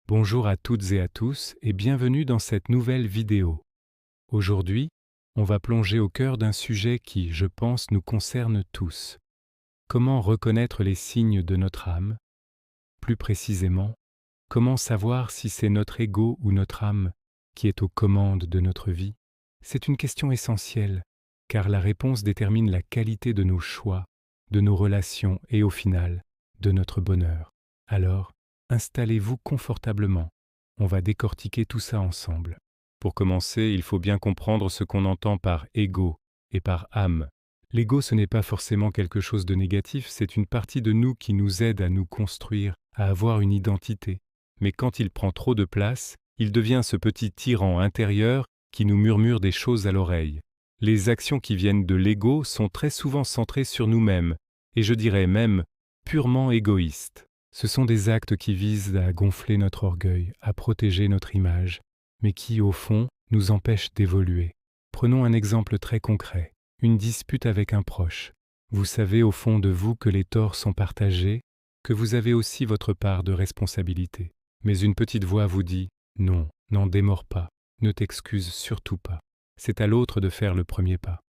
Bonjour à toutes et à tous et bienvenue dans cette nouvelle vidéo. Aujourd'hui, on va plonger au cœur d'un sujet qui, je pense, nous concerne tous. Comment reconnaître les signes de notre âme? Plus précisément, comment savoir si c'est notre ego ou notre âme qui est aux commandes de notre vie? C'est une question essentielle, car la réponse détermine la qualité de nos choix, de nos relations et au final, de notre bonheur. Alors, installez-vous confortablement. On va décortiquer tout ça ensemble. Pour commencer, il faut bien comprendre ce qu'on entend par ego et par âme. L'ego, ce n'est pas forcément quelque chose de négatif, c'est une partie de nous qui nous aide à nous construire, à avoir une identité. Mais quand il prend trop de place, il devient ce petit tyran intérieur qui nous murmure des choses à l'oreille. Les actions qui viennent de l'ego sont très souvent centrées sur nous-mêmes, et je dirais même purement égoïstes. Ce sont des actes qui visent à gonfler notre orgueil, à protéger notre image, mais qui, au fond, nous empêchent d'évoluer. Prenons un exemple très concret, une dispute avec un proche. Vous savez au fond de vous que les torts sont partagés, que vous avez aussi votre part de responsabilité. Mais une petite voix vous dit « Non, n'en démords pas, ne t'excuse surtout pas. C'est à l'autre de faire le premier pas. »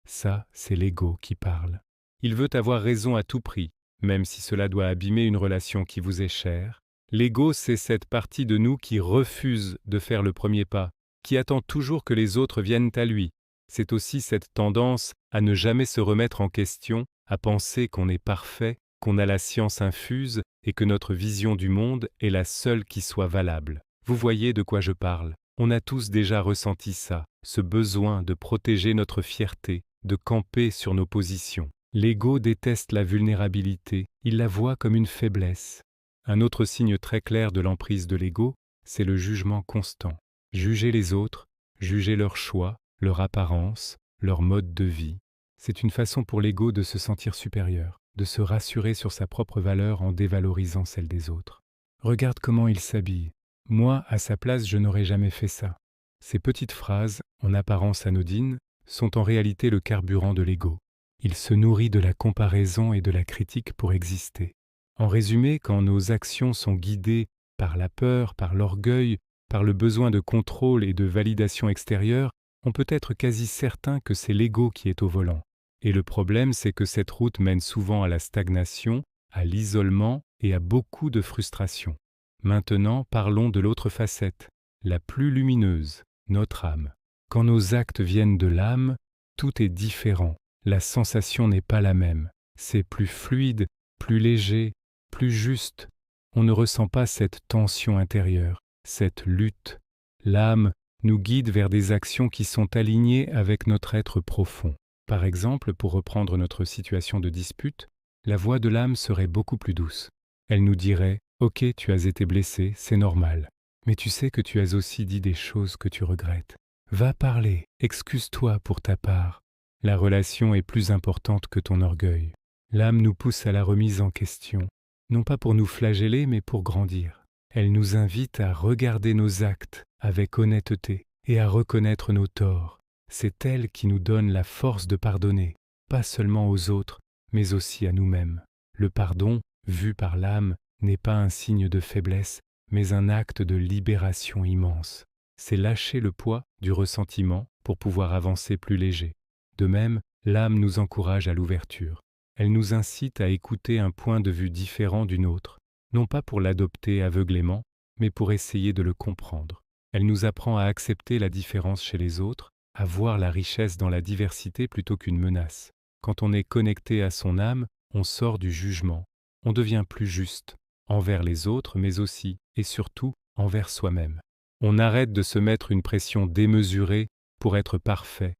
Ça, c'est l'ego qui parle. Il veut avoir raison à tout prix, même si cela doit abîmer une relation qui vous est chère. L'ego, c'est cette partie de nous qui refuse de faire le premier pas, qui attend toujours que les autres viennent à lui. C'est aussi cette tendance à ne jamais se remettre en question, à penser qu'on est parfait, qu'on a la science infuse et que notre vision du monde est la seule qui soit valable. Vous voyez de quoi je parle. On a tous déjà ressenti ça, ce besoin de protéger notre fierté, de camper sur nos positions. L'ego déteste la vulnérabilité, il la voit comme une faiblesse. Un autre signe très clair de l'emprise de l'ego, c'est le jugement constant. Juger les autres, juger leurs choix, leur apparence, leur mode de vie. C'est une façon pour l'ego de se sentir supérieur, de se rassurer sur sa propre valeur en dévalorisant celle des autres. Regarde comment il s'habille. Moi, à sa place, je n'aurais jamais fait ça. Ces petites phrases, en apparence anodines, sont en réalité le carburant de l'ego. Il se nourrit de la comparaison et de la critique pour exister. En résumé, quand nos actions sont guidées par la peur, par l'orgueil, par le besoin de contrôle et de validation extérieure, on peut être quasi certain que c'est l'ego qui est au volant. Et le problème, c'est que cette route mène souvent à la stagnation, à l'isolement et à beaucoup de frustration. Maintenant, parlons de l'autre facette, la plus lumineuse, notre âme. Quand nos actes viennent de l'âme, tout est différent. La sensation n'est pas la même. C'est plus fluide, plus léger, plus juste. On ne ressent pas cette tension intérieure, cette lutte. L'âme nous guide vers des actions qui sont alignées avec notre être profond. Par exemple, pour reprendre notre situation de dispute, la voix de l'âme serait beaucoup plus douce. Elle nous dirait « Ok, tu as été blessé, c'est normal. Mais tu sais que tu as aussi dit des choses que tu regrettes. Va parler, excuse-toi pour ta part. La relation est plus importante que ton orgueil. » L'âme nous pousse à la remise en question, non pas pour nous flageller, mais pour grandir. Elle nous invite à regarder nos actes avec honnêteté et à reconnaître nos torts. C'est elle qui nous donne la force de pardonner, pas seulement aux autres, mais aussi à nous-mêmes. Le pardon, vu par l'âme, n'est pas un signe de faiblesse, mais un acte de libération immense. C'est lâcher le poids du ressentiment pour pouvoir avancer plus léger. De même, l'âme nous encourage à l'ouverture. Elle nous incite à écouter un point de vue différent du nôtre, non pas pour l'adopter aveuglément, mais pour essayer de le comprendre. Elle nous apprend à accepter la différence chez les autres, à voir la richesse dans la diversité plutôt qu'une menace. Quand on est connecté à son âme, on sort du jugement, on devient plus juste, envers les autres, mais aussi, et surtout, envers soi-même. On arrête de se mettre une pression démesurée pour être parfait.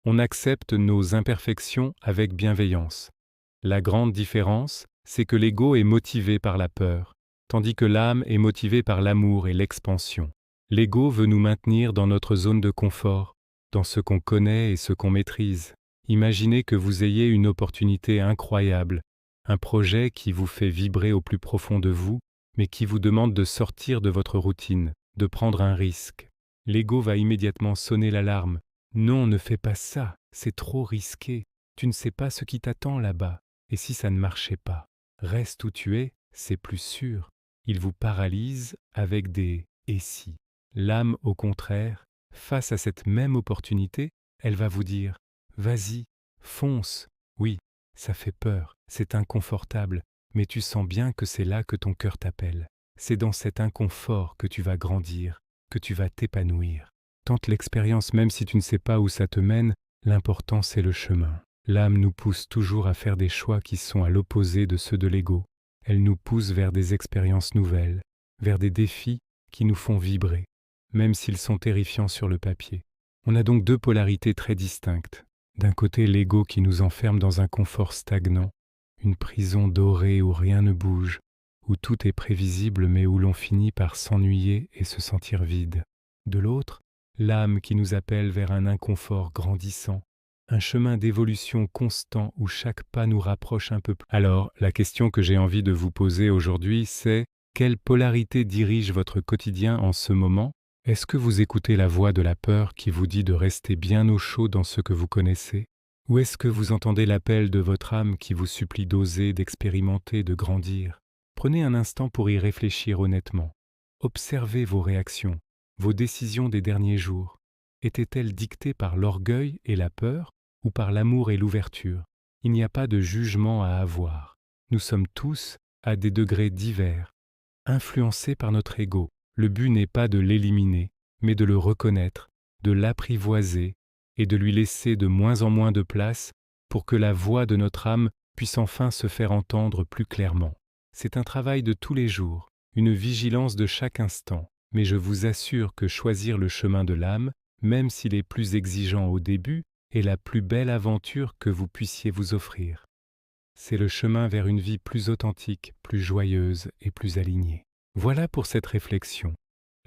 On accepte nos imperfections avec bienveillance. La grande différence, c'est que l'ego est motivé par la peur, tandis que l'âme est motivée par l'amour et l'expansion. L'ego veut nous maintenir dans notre zone de confort, dans ce qu'on connaît et ce qu'on maîtrise. Imaginez que vous ayez une opportunité incroyable, un projet qui vous fait vibrer au plus profond de vous, mais qui vous demande de sortir de votre routine, de prendre un risque. L'ego va immédiatement sonner l'alarme. Non, ne fais pas ça, c'est trop risqué. Tu ne sais pas ce qui t'attend là-bas. Et si ça ne marchait pas? Reste où tu es, c'est plus sûr. Il vous paralyse avec des « et si ». L'âme, au contraire, face à cette même opportunité, elle va vous dire « vas-y, fonce ». Oui, ça fait peur, c'est inconfortable, mais tu sens bien que c'est là que ton cœur t'appelle. C'est dans cet inconfort que tu vas grandir, que tu vas t'épanouir. Tente l'expérience même si tu ne sais pas où ça te mène, l'important c'est le chemin. L'âme nous pousse toujours à faire des choix qui sont à l'opposé de ceux de l'ego. Elle nous pousse vers des expériences nouvelles, vers des défis qui nous font vibrer, même s'ils sont terrifiants sur le papier. On a donc deux polarités très distinctes. D'un côté, l'ego qui nous enferme dans un confort stagnant, une prison dorée où rien ne bouge, où tout est prévisible mais où l'on finit par s'ennuyer et se sentir vide. De l'autre, l'âme qui nous appelle vers un inconfort grandissant, un chemin d'évolution constant où chaque pas nous rapproche un peu plus. Alors, la question que j'ai envie de vous poser aujourd'hui, c'est quelle polarité dirige votre quotidien en ce moment? Est-ce que vous écoutez la voix de la peur qui vous dit de rester bien au chaud dans ce que vous connaissez? Ou est-ce que vous entendez l'appel de votre âme qui vous supplie d'oser, d'expérimenter, de grandir? Prenez un instant pour y réfléchir honnêtement. Observez vos réactions, vos décisions des derniers jours. Étaient-elles dictées par l'orgueil et la peur ou par l'amour et l'ouverture? Il n'y a pas de jugement à avoir. Nous sommes tous, à des degrés divers, influencés par notre ego. Le but n'est pas de l'éliminer, mais de le reconnaître, de l'apprivoiser et de lui laisser de moins en moins de place pour que la voix de notre âme puisse enfin se faire entendre plus clairement. C'est un travail de tous les jours, une vigilance de chaque instant, mais je vous assure que choisir le chemin de l'âme, même s'il est plus exigeant au début, est la plus belle aventure que vous puissiez vous offrir. C'est le chemin vers une vie plus authentique, plus joyeuse et plus alignée. Voilà pour cette réflexion.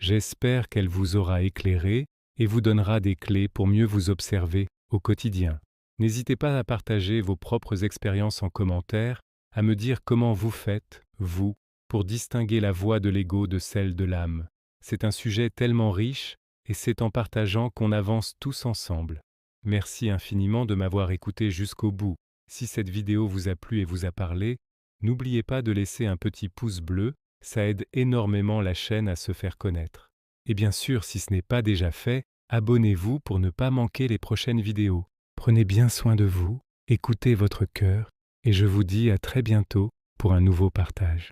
J'espère qu'elle vous aura éclairé et vous donnera des clés pour mieux vous observer au quotidien. N'hésitez pas à partager vos propres expériences en commentaire, à me dire comment vous faites, vous, pour distinguer la voix de l'ego de celle de l'âme. C'est un sujet tellement riche et c'est en partageant qu'on avance tous ensemble. Merci infiniment de m'avoir écouté jusqu'au bout. Si cette vidéo vous a plu et vous a parlé, n'oubliez pas de laisser un petit pouce bleu, ça aide énormément la chaîne à se faire connaître. Et bien sûr, si ce n'est pas déjà fait, abonnez-vous pour ne pas manquer les prochaines vidéos. Prenez bien soin de vous, écoutez votre cœur, et je vous dis à très bientôt pour un nouveau partage.